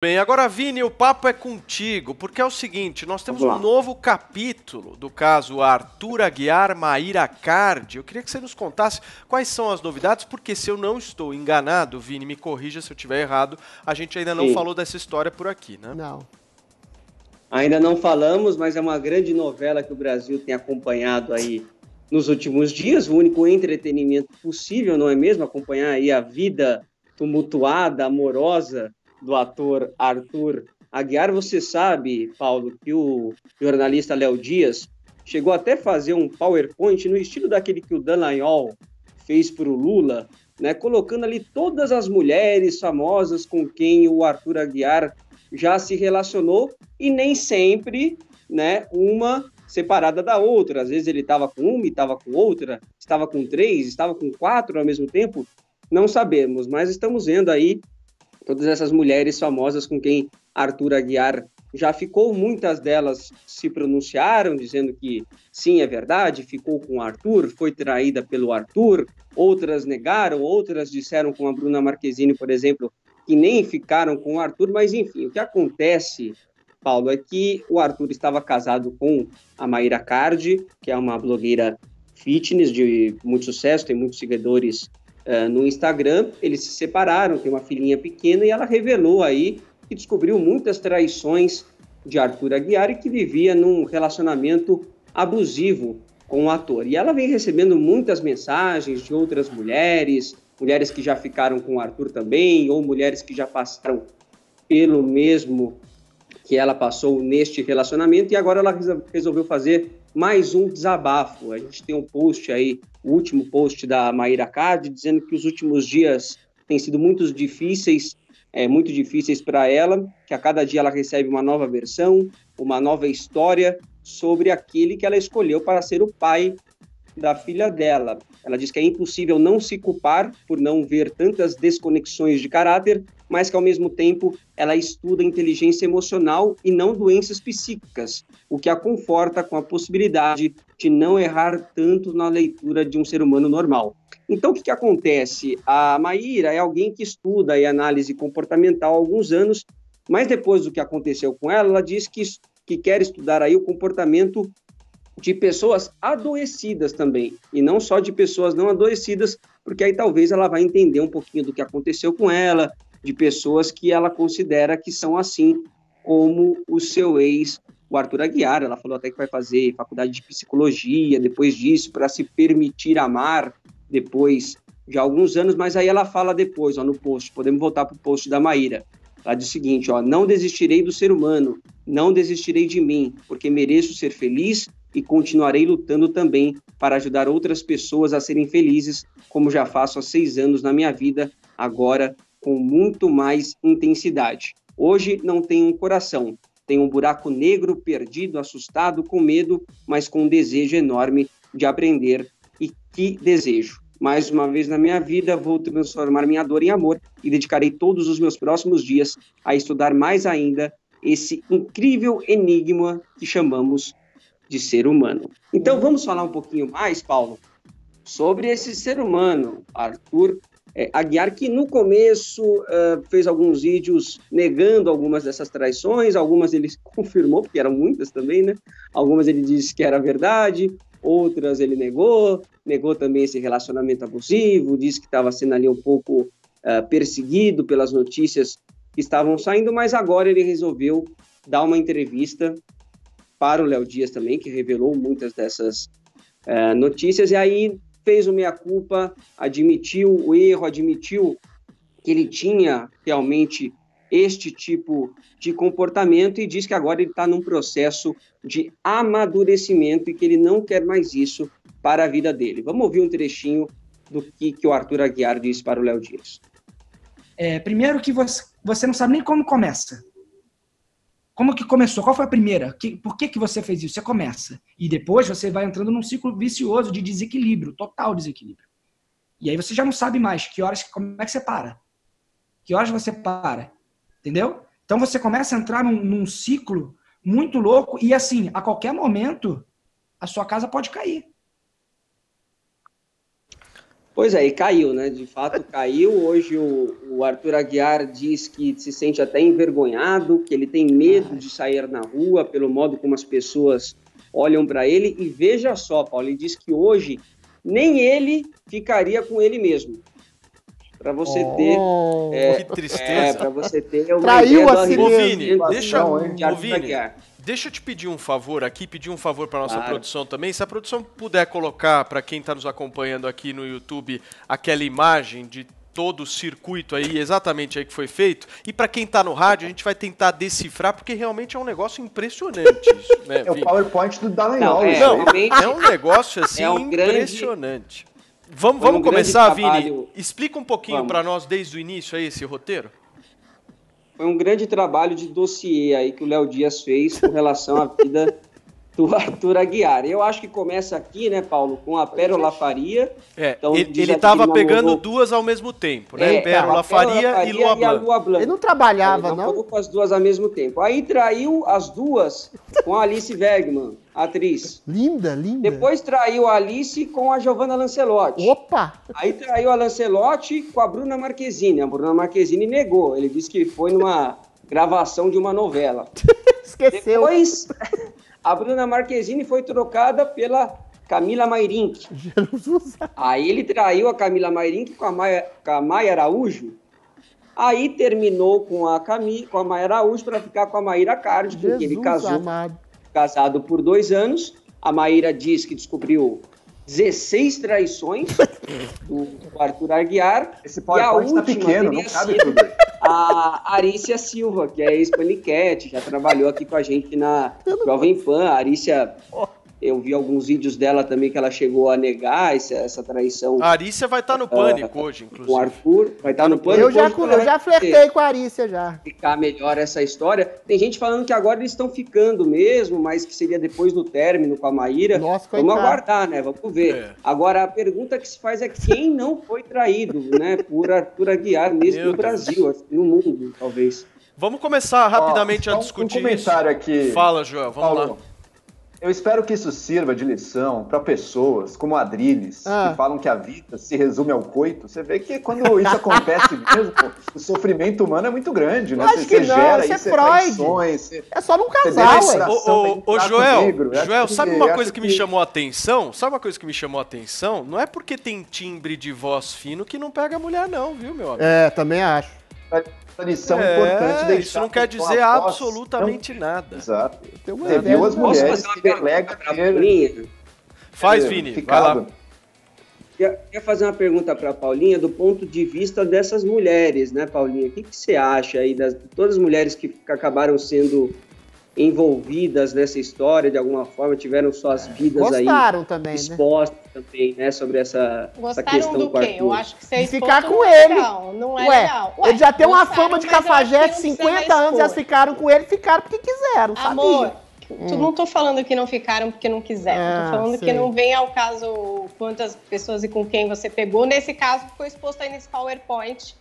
Bem, agora, Vini, o papo é contigo, porque é o seguinte, nós temos Vamos um lá. novo capítulo do caso Arthur Aguiar Maíra Cardi. Eu queria que você nos contasse quais são as novidades, porque se eu não estou enganado, Vini, me corrija se eu estiver errado, a gente ainda não Sim, falou dessa história por aqui, né? Não. ainda não falamos, mas é uma grande novela que o Brasil tem acompanhado aí nos últimos dias, o único entretenimento possível, não é mesmo? Acompanhar aí a vida tumultuada, amorosa do ator Arthur Aguiar. Você sabe, Paulo, que o jornalista Léo Dias chegou até a fazer um PowerPoint no estilo daquele que o Dallagnol fez para o Lula, né, colocando ali todas as mulheres famosas com quem o Arthur Aguiar já se relacionou e nem sempre, né, uma separada da outra. Às vezes ele estava com uma e estava com outra, estava com três, estava com quatro ao mesmo tempo. Não sabemos, mas estamos vendo aí todas essas mulheres famosas com quem Arthur Aguiar já ficou. Muitas delas se pronunciaram, dizendo que sim, é verdade, ficou com o Arthur, foi traída pelo Arthur. Outras negaram, outras disseram, com a Bruna Marquezine, por exemplo, que nem ficaram com o Arthur. Mas, enfim, o que acontece, Paulo, é que o Arthur estava casado com a Maíra Cardi, que é uma blogueira fitness de muito sucesso, tem muitos seguidores no Instagram. Eles se separaram, tem uma filhinha pequena, e ela revelou aí que descobriu muitas traições de Arthur Aguiar e que vivia num relacionamento abusivo com o ator. E ela vem recebendo muitas mensagens de outras mulheres, mulheres que já ficaram com o Arthur também, ou mulheres que já passaram pelo mesmo que ela passou neste relacionamento, e agora ela resolveu fazer mais um desabafo. A gente tem um post aí, o último post da Maíra Cardi, dizendo que os últimos dias têm sido muito difíceis para ela, que a cada dia ela recebe uma nova versão, uma nova história sobre aquele que ela escolheu para ser o pai da filha dela. Ela diz que é impossível não se culpar por não ver tantas desconexões de caráter, mas que, ao mesmo tempo, ela estuda inteligência emocional e não doenças psíquicas, o que a conforta com a possibilidade de não errar tanto na leitura de um ser humano normal. Então, o que acontece? A Maíra é alguém que estuda a análise comportamental há alguns anos, mas depois do que aconteceu com ela, ela diz que quer estudar aí o comportamento de pessoas adoecidas também, e não só de pessoas não adoecidas, porque aí talvez ela vai entender um pouquinho do que aconteceu com ela, de pessoas que ela considera que são assim, como o seu ex, o Arthur Aguiar. Ela falou até que vai fazer faculdade de psicologia depois disso, para se permitir amar depois de alguns anos. Mas aí ela fala depois, ó, no post, podemos voltar para o post da Maíra. Ela diz o seguinte, ó: não desistirei do ser humano, não desistirei de mim, porque mereço ser feliz e continuarei lutando também para ajudar outras pessoas a serem felizes, como já faço há 6 anos na minha vida, agora com muito mais intensidade. Hoje não tenho um coração, tenho um buraco negro, perdido, assustado, com medo, mas com um desejo enorme de aprender. E que desejo! Mais uma vez na minha vida, vou transformar minha dor em amor e dedicarei todos os meus próximos dias a estudar mais ainda esse incrível enigma que chamamos de ser humano. Então, vamos falar um pouquinho mais, Paulo, sobre esse ser humano, Arthur Aguiar, que no começo fez alguns vídeos negando algumas dessas traições. Algumas ele confirmou, porque eram muitas também, né? Algumas ele disse que era verdade, outras ele negou também esse relacionamento abusivo, disse que estava sendo ali um pouco perseguido pelas notícias que estavam saindo, mas agora ele resolveu dar uma entrevista para o Léo Dias também, que revelou muitas dessas notícias, e aí fez o meia-culpa, admitiu o erro, admitiu que ele tinha realmente este tipo de comportamento, e diz que agora ele está num processo de amadurecimento e que ele não quer mais isso para a vida dele. Vamos ouvir um trechinho do que o Arthur Aguiar disse para o Léo Dias. Primeiro que você não sabe nem como começa. Como que começou? Qual foi a primeira? Por que você fez isso? Você começa. E depois você vai entrando num ciclo vicioso de desequilíbrio, total desequilíbrio. E aí você já não sabe mais como é que você para. Que horas você para. Entendeu? Então você começa a entrar num ciclo muito louco e, assim, a qualquer momento, a sua casa pode cair. Pois é, e caiu, né? De fato caiu. Hoje o Arthur Aguiar diz que se sente até envergonhado, que ele tem medo de sair na rua pelo modo como as pessoas olham para ele. E veja só, Paulo, ele diz que hoje nem ele ficaria com ele mesmo. Para você ter... que tristeza. Para você ter uma Traiu ideia a si do mesmo. Vini, deixa eu te pedir um favor aqui, pedir um favor para nossa Claro. produção também. Se a produção puder colocar, para quem está nos acompanhando aqui no YouTube, aquela imagem de todo o circuito aí, exatamente aí que foi feito. E para quem está no rádio, a gente vai tentar decifrar, porque realmente é um negócio impressionante isso, né, É o Vini? PowerPoint do Dallagnol. É um negócio assim impressionante. Vamos começar, Vini? Explica um pouquinho para nós desde o início aí esse roteiro. Foi um grande trabalho de dossiê aí que o Léo Dias fez com relação à vida do Arthur Aguiar. Eu acho que começa aqui, né, Paulo, com a Pérola Faria. Então, ele estava pegando duas ao mesmo tempo, né? Pérola Faria e Lua Blanc. Ele não trabalhava, não? Não com as duas ao mesmo tempo. Aí traiu as duas com a Alice Wegman, atriz. Linda, linda. Depois traiu a Alice com a Giovanna Lancelotti. Opa! Aí traiu a Lancelotti com a Bruna Marquezine. A Bruna Marquezine negou. Ele disse que foi numa gravação de uma novela. Esqueceu. Depois, a Bruna Marquezine foi trocada pela Camila Mairink. Aí ele traiu a Camila Mairink com a Maia Araújo. Aí terminou com a Maia Araújo para ficar com a Maíra Cardi, com quem ele casou. Casado por 2 anos. A Maíra diz que descobriu 16 traições do Arthur Aguiar. Esse PowerPoint tá pequeno, não cabe tudo. A Arícia Silva, que é ex-Paniquete, já trabalhou aqui com a gente na Jovem Pan. A Arícia, eu vi alguns vídeos dela também que ela chegou a negar essa traição. A Arícia vai estar no Pânico hoje, inclusive. O Arthur vai estar no Pânico. Eu já flertei com a Arícia já. Ficar melhor essa história. Tem gente falando que agora eles estão ficando mesmo, mas que seria depois do término com a Maíra. Nossa, vamos aguardar, né? Vamos ver. É. Agora, a pergunta que se faz é quem não foi traído, né? Por Arthur Aguiar, mesmo no Brasil, no mundo, talvez. Vamos começar rapidamente a discutir um comentário isso. aqui. Fala, Joel, vamos Paulo, lá. eu espero que isso sirva de lição para pessoas como a Adriles, que falam que a vida se resume ao coito. Você vê que quando isso acontece mesmo, o sofrimento humano é muito grande, né? Acho que não, gera isso é isso, Freud. traições, É só num casal, ué. Ô, Joel, sabe uma coisa que me chamou a atenção? Sabe uma coisa que me chamou a atenção? Não é porque tem timbre de voz fino que não pega a mulher, não, viu, meu amigo? É, também acho. lição importante deixar. Isso não quer dizer absolutamente nada. Exato. Tem uma Você ideia. viu as mulheres que delegam ter... Faz, Vini, vai lá. Quer fazer uma pergunta para a Paulinha do ponto de vista dessas mulheres, né, Paulinha? O que você acha aí de todas as mulheres que acabaram sendo envolvidas nessa história de alguma forma, tiveram suas vidas Gostaram aí também, expostas também, né, sobre essa questão do quê? Eu acho que de ficar com ele. Não é legal. Ele já tem uma fama de cafajeste, mas 50 anos, elas ficaram com ele, ficaram porque quiseram, Amor, sabia? não tô falando que não ficaram porque não quiseram. Tô falando que não vem ao caso quantas pessoas e com quem você pegou. Nesse caso, foi exposto aí nesse PowerPoint.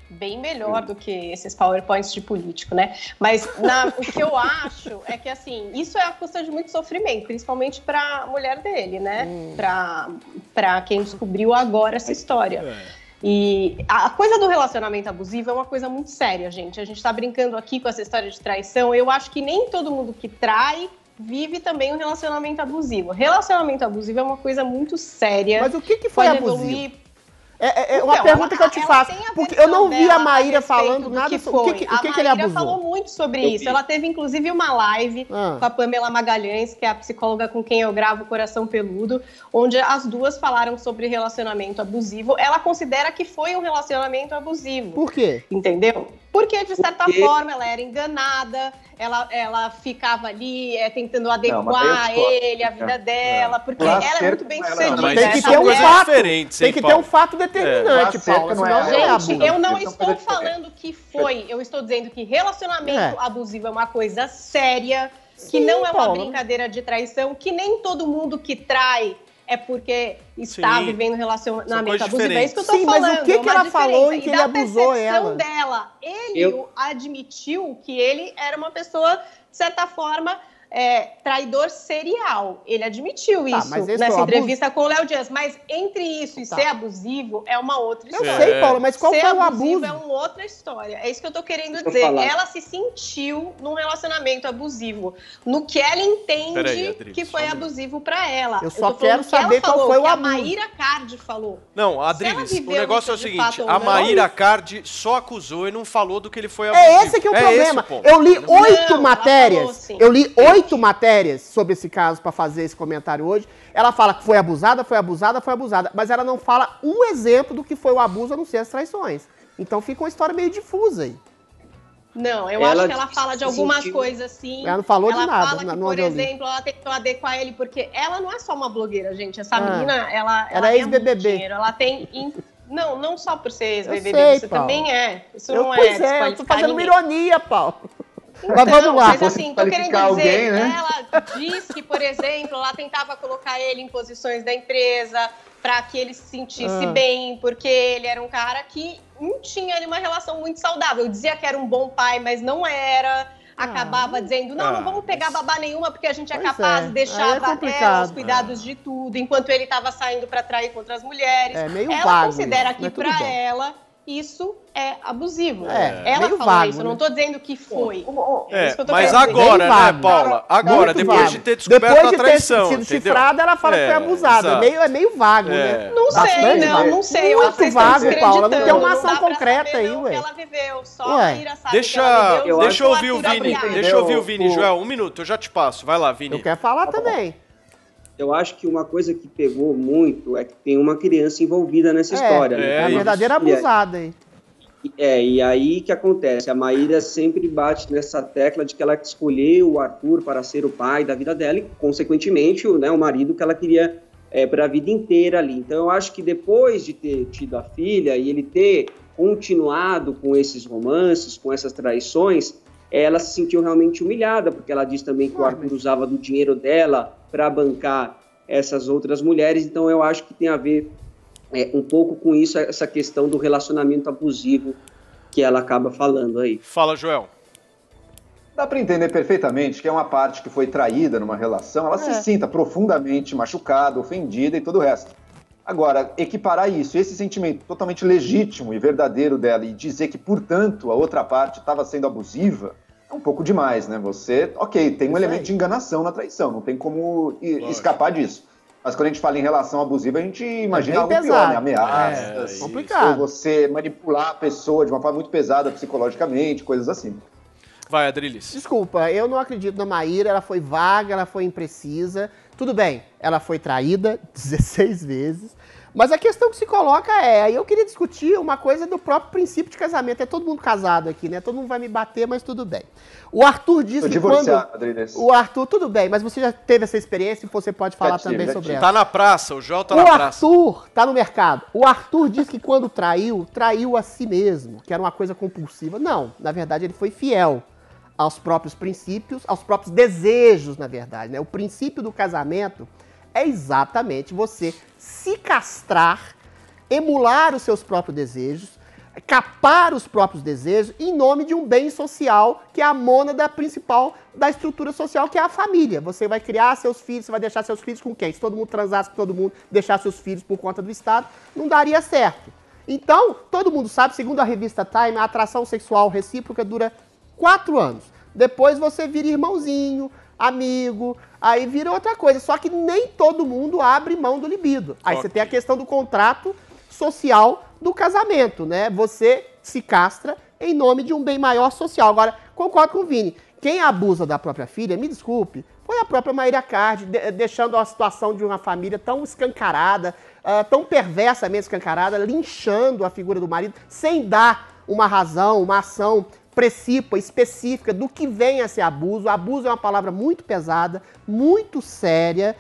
Bem melhor do que esses PowerPoints de político, né? Mas o que eu acho é que, assim, isso é a custa de muito sofrimento, principalmente para a mulher dele, né? Para quem descobriu agora essa história. E a coisa do relacionamento abusivo é uma coisa muito séria, gente. A gente tá brincando aqui com essa história de traição. Eu acho que nem todo mundo que trai vive também um relacionamento abusivo. Relacionamento abusivo é uma coisa muito séria. Mas o que foi abusivo? Evoluir. É uma pergunta que eu te faço, porque eu não vi a Maíra falando nada sobre o que ele abusou. A Maíra falou muito sobre isso. Ela teve, inclusive, uma live com a Pamela Magalhães, que é a psicóloga com quem eu gravo Coração Peludo, onde as duas falaram sobre relacionamento abusivo. Ela considera que foi um relacionamento abusivo. Por quê? Entendeu? Porque, de certa forma, ela era enganada, ela ficava ali tentando adequar ele, a vida dela, porque ela é muito bem sucedida. Mas tem que ter um fato, tem que ter um fato determinante, Paula. Gente, eu não estou falando que foi, eu estou dizendo que relacionamento abusivo é uma coisa séria, que não é uma brincadeira de traição, que nem todo mundo que trai é porque está vivendo relacionamento abusivo. É isso que eu tô falando. Mas o que ela falou em que ele abusou ela? Ele admitiu que ele era uma pessoa, de certa forma, traidor serial. Ele admitiu isso nessa entrevista com o Léo Dias. Mas entre isso e ser abusivo é uma outra história. Eu sei, Paula, mas qual foi o abuso? É uma outra história. É isso que eu tô querendo dizer. Ela se sentiu num relacionamento abusivo. No que ela entende que foi abusivo pra ela. Eu só quero saber qual foi o abuso. A Maíra Cardi falou. Não, Adriles, o negócio é o seguinte. A Maíra Cardi só acusou e não falou do que ele foi abusivo. É esse que é o problema. Eu li 8 matérias. Eu li 8 matérias sobre esse caso para fazer esse comentário hoje. Ela fala que foi abusada, mas ela não fala um exemplo do que foi o abuso a não ser as traições. Então fica uma história meio difusa aí. Não, eu acho que ela fala de algumas coisas, sim. Ela não falou de nada. Ela fala que, por exemplo, ela tentou adequar ele, porque ela não é só uma blogueira, gente. Essa menina, ela é ex-BBB. Ela tem... Não só por ser ex-BBB, você Paulo. Também é. Isso eu, não pois é, eu tô fazendo uma ironia, Paulo. Então, mas vamos lá. Mas assim, tô querendo dizer, ela diz que, por exemplo, ela tentava colocar ele em posições da empresa para que ele se sentisse bem, porque ele era um cara que não tinha ali uma relação muito saudável. Dizia que era um bom pai, mas não era. Acabava dizendo, não vamos pegar babá nenhuma, porque a gente é capaz, deixava ela os cuidados de tudo, enquanto ele estava saindo para trair com outras mulheres. Ela considera que para ela isso é abusivo. Ela falou vago, isso, eu não tô dizendo que foi. Isso que eu tô mas agora, né, Paula? Agora, depois de ter descoberto a traição, sido chifrada, ela fala que foi abusada. É meio vago, né? Não sei, não sei. Muito vago, Paula. Não tem uma ação concreta aí, ué. Ela viveu, só a Ira sabe deixa eu ouvir o Vini. Deixa eu ouvir o Vini, Joel. Um minuto, eu já te passo. Vai lá, Vini. Eu quero falar também. Eu acho que uma coisa que pegou muito é que tem uma criança envolvida nessa história. É a verdadeira abusada, hein? E aí que acontece? A Maíra sempre bate nessa tecla de que ela escolheu o Arthur para ser o pai da vida dela e, consequentemente, o marido que ela queria para a vida inteira ali. Então, eu acho que depois de ter tido a filha e ele ter continuado com esses romances, com essas traições, ela se sentiu realmente humilhada, porque ela diz também que o Arthur usava do dinheiro dela para bancar essas outras mulheres. Então, eu acho que tem a ver um pouco com isso, essa questão do relacionamento abusivo que ela acaba falando aí. Fala, Joel. Dá para entender perfeitamente que é uma parte que foi traída numa relação, ela se sinta profundamente machucada, ofendida e todo o resto. Agora, equiparar isso, esse sentimento totalmente legítimo e verdadeiro dela e dizer que, portanto, a outra parte estava sendo abusiva, é um pouco demais, né? Você, tem um elemento de enganação na traição, não tem como escapar disso. Mas quando a gente fala em relação abusiva, a gente imagina algo pior, né? Ameaças, complicado. Ou você manipular a pessoa de uma forma muito pesada psicologicamente, coisas assim. Vai, Adriles. Desculpa, eu não acredito na Maíra, ela foi vaga, ela foi imprecisa. Tudo bem, ela foi traída 16 vezes. Mas a questão que se coloca aí eu queria discutir uma coisa do próprio princípio de casamento. É todo mundo casado aqui, né? Todo mundo vai me bater, mas tudo bem. O Arthur disse que quando... O Arthur, tudo bem, mas você já teve essa experiência e você pode falar também sobre ela. Tá na praça, o Joel tá na praça. O Arthur tá no mercado. O Arthur disse que quando traiu a si mesmo, que era uma coisa compulsiva. Não, na verdade ele foi fiel aos próprios princípios, aos próprios desejos, na verdade, né? O princípio do casamento é exatamente você se castrar, emular os seus próprios desejos, capar os próprios desejos em nome de um bem social que é a mônada principal da estrutura social, que é a família. Você vai criar seus filhos, você vai deixar seus filhos com quem? Se todo mundo transasse com todo mundo, deixar seus filhos por conta do Estado, não daria certo. Então, todo mundo sabe, segundo a revista Time, a atração sexual recíproca dura 4 anos. Depois você vira irmãozinho, amigo, aí vira outra coisa. Só que nem todo mundo abre mão do libido. Aí você tem a questão do contrato social do casamento, né? Você se castra em nome de um bem maior social. Agora, concordo com o Vini. Quem abusa da própria filha, me desculpe, foi a própria Maíra Cardi, deixando a situação de uma família tão escancarada, tão perversa mesmo escancarada, linchando a figura do marido, sem dar uma razão, uma ação precípua, específica do que vem a ser abuso. Abuso é uma palavra muito pesada, muito séria,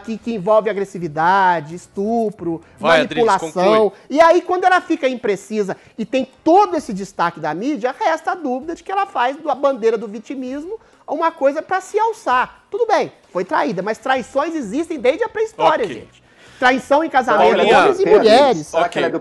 que envolve agressividade, estupro, manipulação. E aí, quando ela fica imprecisa e tem todo esse destaque da mídia, resta a dúvida de que ela faz da bandeira do vitimismo uma coisa para se alçar. Tudo bem, foi traída, mas traições existem desde a pré-história, gente. Traição em casamento, homens e mulheres.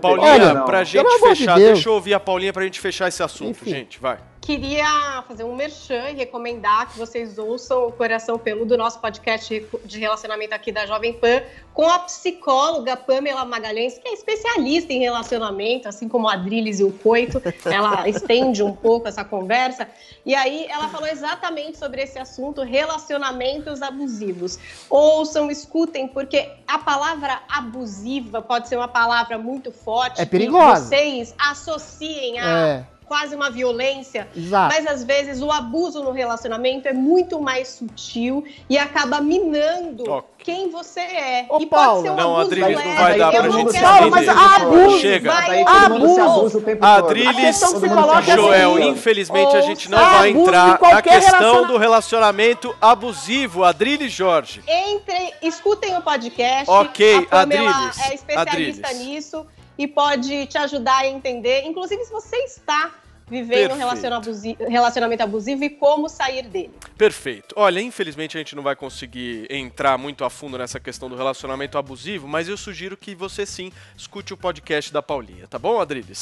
Paulinha, pra gente fechar, deixa eu ouvir a Paulinha pra gente fechar esse assunto, gente, vai. queria fazer um merchan e recomendar que vocês ouçam o Coração Peludo, nosso podcast de relacionamento aqui da Jovem Pan, com a psicóloga Pamela Magalhães, que é especialista em relacionamento, assim como a Adriles e o Coito. Ela estende um pouco essa conversa. E aí ela falou exatamente sobre esse assunto, relacionamentos abusivos. Ouçam, escutem, porque a palavra abusiva pode ser uma palavra muito forte. É perigosa. Que vocês associem a quase uma violência. Exato. Mas às vezes o abuso no relacionamento é muito mais sutil e acaba minando quem você é. Ô, e Paulo, pode ser um não, abuso Adriles, leve. não vai dar pra gente Paulo, mas abuso. Chega. Daí todo mundo se abusa o tempo todo. Adriles, que você coloca Joel, assim, infelizmente a gente não ouça, vai abuso entrar de na qualquer questão do relacionamento abusivo. Adriles Jorge. Escutem o podcast. Ok, a Pamela Adriles, é especialista Adriles. nisso e pode te ajudar a entender, inclusive se você está vivendo um relacionamento abusivo e como sair dele. Perfeito. Olha, infelizmente a gente não vai conseguir entrar muito a fundo nessa questão do relacionamento abusivo, mas eu sugiro que você sim escute o podcast da Paulinha, tá bom, Adriles?